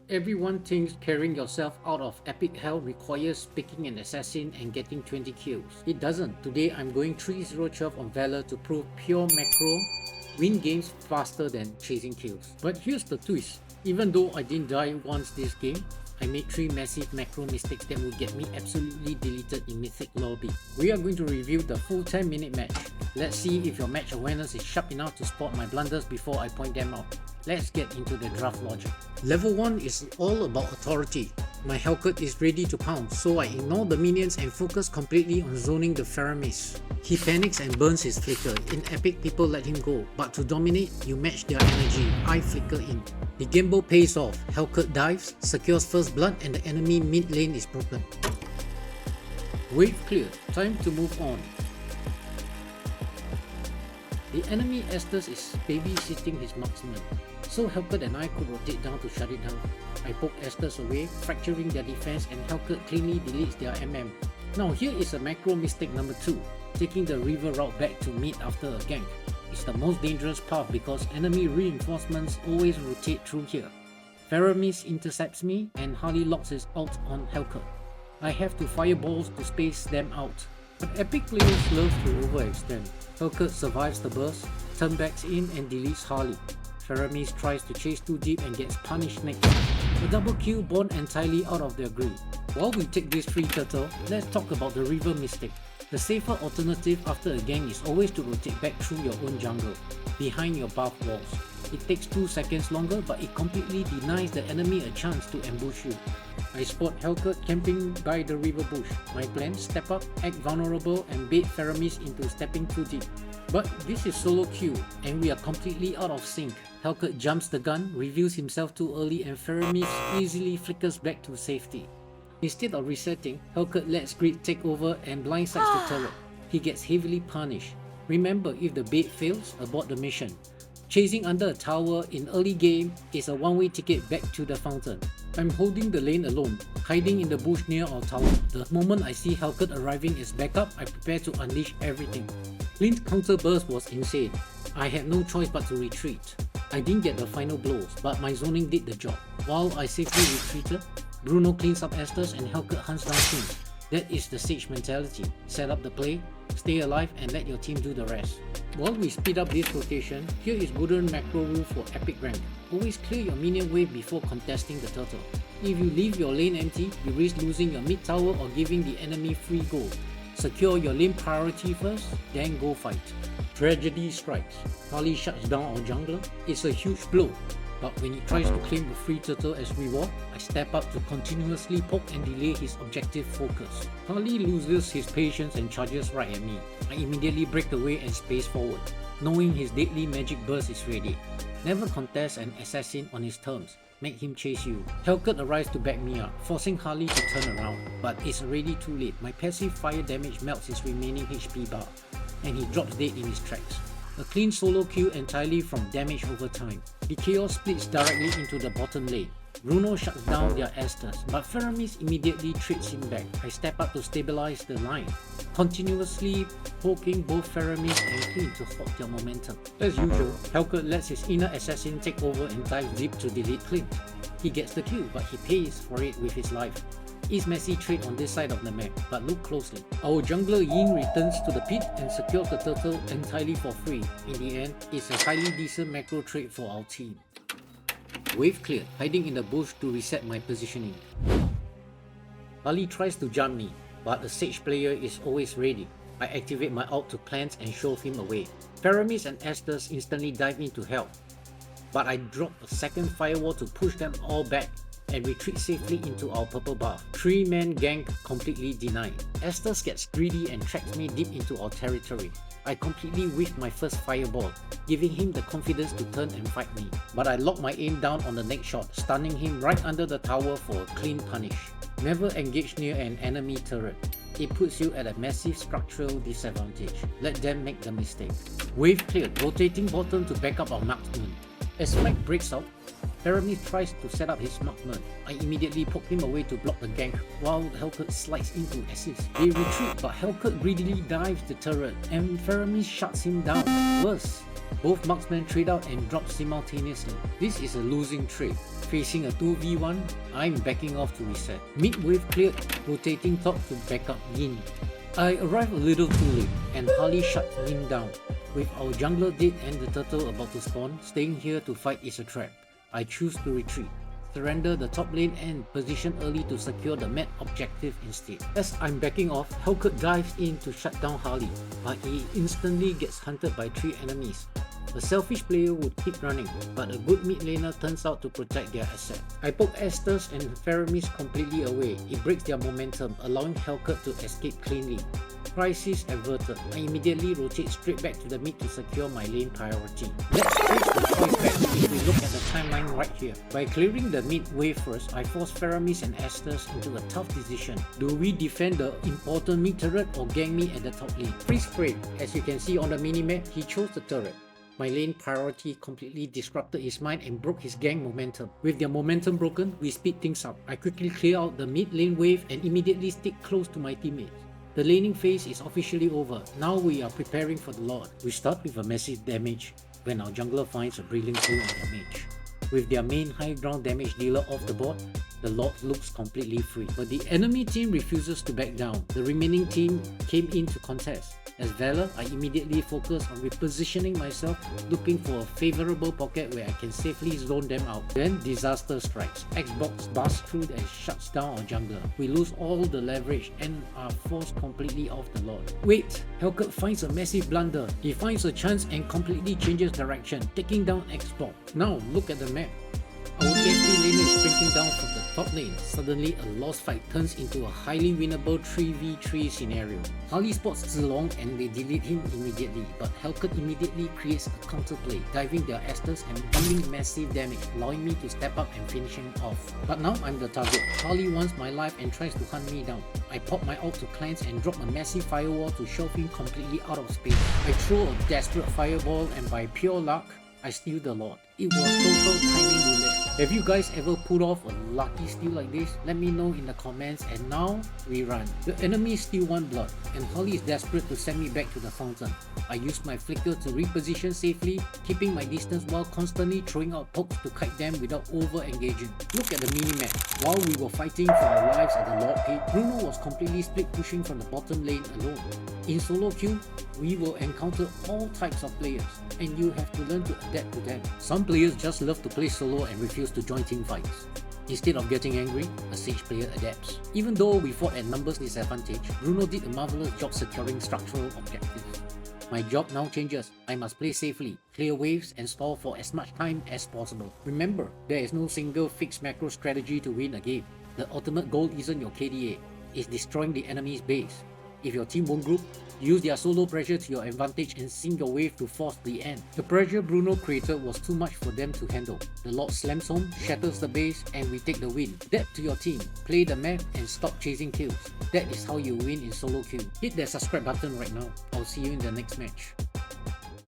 Everyone thinks carrying yourself out of epic hell requires picking an assassin and getting 20 kills. It doesn't. Today I'm going 3-0-12 on Valor to prove pure macro win games faster than chasing kills. But here's the twist. Even though I didn't die once this game, I made 3 massive macro mistakes that will get me absolutely deleted in Mythic lobby. We are going to review the full 10-minute match. Let's see if your match awareness is sharp enough to spot my blunders before I point them out. Let's get into the draft logic. Level 1 is all about authority. My Helcurt is ready to pounce, so I ignore the minions and focus completely on zoning the Faramis. He panics and burns his flicker. In epic, people let him go, but to dominate, you match their energy. I flicker in. The gamble pays off. Helcurt dives, secures first blood, and the enemy mid lane is broken. Wave cleared. Time to move on. The enemy Estes is babysitting his Marksmen, so Helcurt and I could rotate down to shut it down. I poke Estes away, fracturing their defense, and Helcurt cleanly deletes their MM. Now here is a macro mistake number 2, taking the river route back to mid after a gank. It's the most dangerous path because enemy reinforcements always rotate through here. Faramis intercepts me and Harley locks his ult on Helcurt. I have to fireballs to space them out. But epic players love to overextend. Helcurt survives the burst, turns back in and deletes Harley. Faramis tries to chase too deep and gets punished next. A double kill born entirely out of their greed. While we take this free turtle, let's talk about the river mistake. The safer alternative after a gank is always to rotate back through your own jungle, behind your buff walls. It takes 2 seconds longer, but it completely denies the enemy a chance to ambush you. I spot Helcurt camping by the river bush. My plan: step up, act vulnerable, and bait Faramis into stepping too deep. But this is solo queue, and we are completely out of sync. Helcurt jumps the gun, reveals himself too early, and Faramis easily flickers back to safety. Instead of resetting, Helcurt lets greed take over and blindsides the turret. He gets heavily punished. Remember, if the bait fails, abort the mission. Chasing under a tower in early game is a one-way ticket back to the fountain. I'm holding the lane alone, hiding in the bush near our tower. The moment I see Helcurt arriving as backup, I prepare to unleash everything. Clint's counter burst was insane. I had no choice but to retreat. I didn't get the final blows, but my zoning did the job. While I safely retreated, Bruno cleans up Estes and Helcurt hunts down Clint. That is the Sage mentality. Set up the play, stay alive, and let your team do the rest. While we speed up this rotation, here is wooden macro rule for epic rank. Always clear your minion wave before contesting the turtle. If you leave your lane empty, you risk losing your mid tower or giving the enemy free gold. Secure your lane priority first, then go fight. Tragedy strikes. Harley shuts down our jungler. It's a huge blow. But when he tries to claim the free turtle as reward, I step up to continuously poke and delay his objective focus. Harley loses his patience and charges right at me. I immediately break away and space forward, knowing his deadly magic burst is ready. Never contest an assassin on his terms. Make him chase you. Helcurt arrives to back me up, forcing Harley to turn around. But it's already too late. My passive fire damage melts his remaining HP bar, and he drops dead in his tracks. A clean solo kill entirely from damage over time. The chaos splits directly into the bottom lane. Bruno shuts down their Estes, but Faramis immediately trades him back. I step up to stabilize the line, continuously poking both Faramis and Clint to halt their momentum. As usual, Helcurt lets his inner assassin take over and dives deep to delete Clint. He gets the kill, but he pays for it with his life. It's messy trade on this side of the map, but look closely. Our jungler Yin returns to the pit and secures the turtle entirely for free. In the end, it's a highly decent macro trade for our team. Wave cleared, hiding in the bush to reset my positioning. Harley tries to jump me, but the Sage player is always ready. I activate my ult to cleanse and shove him away. Faramis and Estes instantly dive in to help, but I drop a second firewall to push them all back and retreat safely into our purple buff. 3-man gank completely denied. Estes gets greedy and tracks me deep into our territory. I completely whiffed my first fireball, giving him the confidence to turn and fight me. But I lock my aim down on the next shot, stunning him right under the tower for a clean punish. Never engage near an enemy turret. It puts you at a massive structural disadvantage. Let them make the mistake. Wave cleared, rotating bottom to back up our Marksmen. As fight breaks out, Faramis tries to set up his marksman. I immediately poke him away to block the gank while Helcurt slides into Estes. They retreat, but Helcurt greedily dives the turret and Faramis shuts him down. Worse, both marksmen trade out and drop simultaneously. This is a losing trade. Facing a 2v1, I'm backing off to reset. Mid-wave cleared, rotating top to back up Yin. I arrive a little too late and Harley shuts Yin down. With our jungler dead and the turtle about to spawn, staying here to fight is a trap. I choose to retreat, surrender the top lane and position early to secure the map objective instead. As I'm backing off, Helcurt dives in to shut down Harley, but he instantly gets hunted by 3 enemies. A selfish player would keep running, but a good mid laner turns out to protect their asset. I poke Estes and Faramis completely away. It breaks their momentum, allowing Helcurt to escape cleanly. Crisis averted. I immediately rotate straight back to the mid to secure my lane priority. Let's trace the choice back if we look at the timeline right here. By clearing the mid wave first, I force Faramis and Estes into a tough decision. Do we defend the important mid turret or gang me at the top lane? Freeze frame. As you can see on the minimap, he chose the turret. My lane priority completely disrupted his mind and broke his gang momentum. With their momentum broken, we speed things up. I quickly clear out the mid lane wave and immediately stick close to my teammates. The laning phase is officially over. Now we are preparing for the Lord. We start with a massive damage when our jungler finds a brilliant kill on their mage. With their main high ground damage dealer off the board, the Lord looks completely free. But the enemy team refuses to back down. The remaining team came in to contest. As Valir, I immediately focus on repositioning myself, looking for a favorable pocket where I can safely zone them out. Then disaster strikes. Xbox busts through and shuts down our jungler. We lose all the leverage and are forced completely off the Lord. Wait, Helcurt finds a massive blunder. He finds a chance and completely changes direction, taking down Xbox. Now look at the map. Our TFT lane is sprinting down from the top lane. Suddenly, a lost fight turns into a highly winnable 3v3 scenario. Harley spots Zilong and they delete him immediately, but Helcurt immediately creates a counterplay, diving their Estes and dealing massive damage, allowing me to step up and finish him off. But now I'm the target. Harley wants my life and tries to hunt me down. I pop my ult to cleanse and drop a massive firewall to shove him completely out of space. I throw a desperate fireball and by pure luck, I steal the Lord. It was total timing roulette. Have you guys ever pulled off a lucky steal like this? Let me know in the comments. And now we run. The enemy still want blood and Harley is desperate to send me back to the fountain. I use my flicker to reposition safely, keeping my distance while constantly throwing out pokes to kite them without over-engaging. Look at the minimap. While we were fighting for our lives at the Lord pit, Bruno was completely split pushing from the bottom lane alone. In solo queue, we will encounter all types of players and you have to learn to adapt to them. Some players just love to play solo and refuse to join team fights. Instead of getting angry, a Sage player adapts. Even though we fought at numbers disadvantage, Bruno did a marvelous job securing structural objectives. My job now changes. I must play safely, clear waves and stall for as much time as possible. Remember, there is no single fixed macro strategy to win a game. The ultimate goal isn't your KDA, it's destroying the enemy's base. If your team won't group, use their solo pressure to your advantage and sink your wave to force the end. The pressure Bruno created was too much for them to handle. The Lord slams home, shatters the base, and we take the win. Adapt to your team, play the map, and stop chasing kills. That is how you win in solo queue. Hit that subscribe button right now. I'll see you in the next match.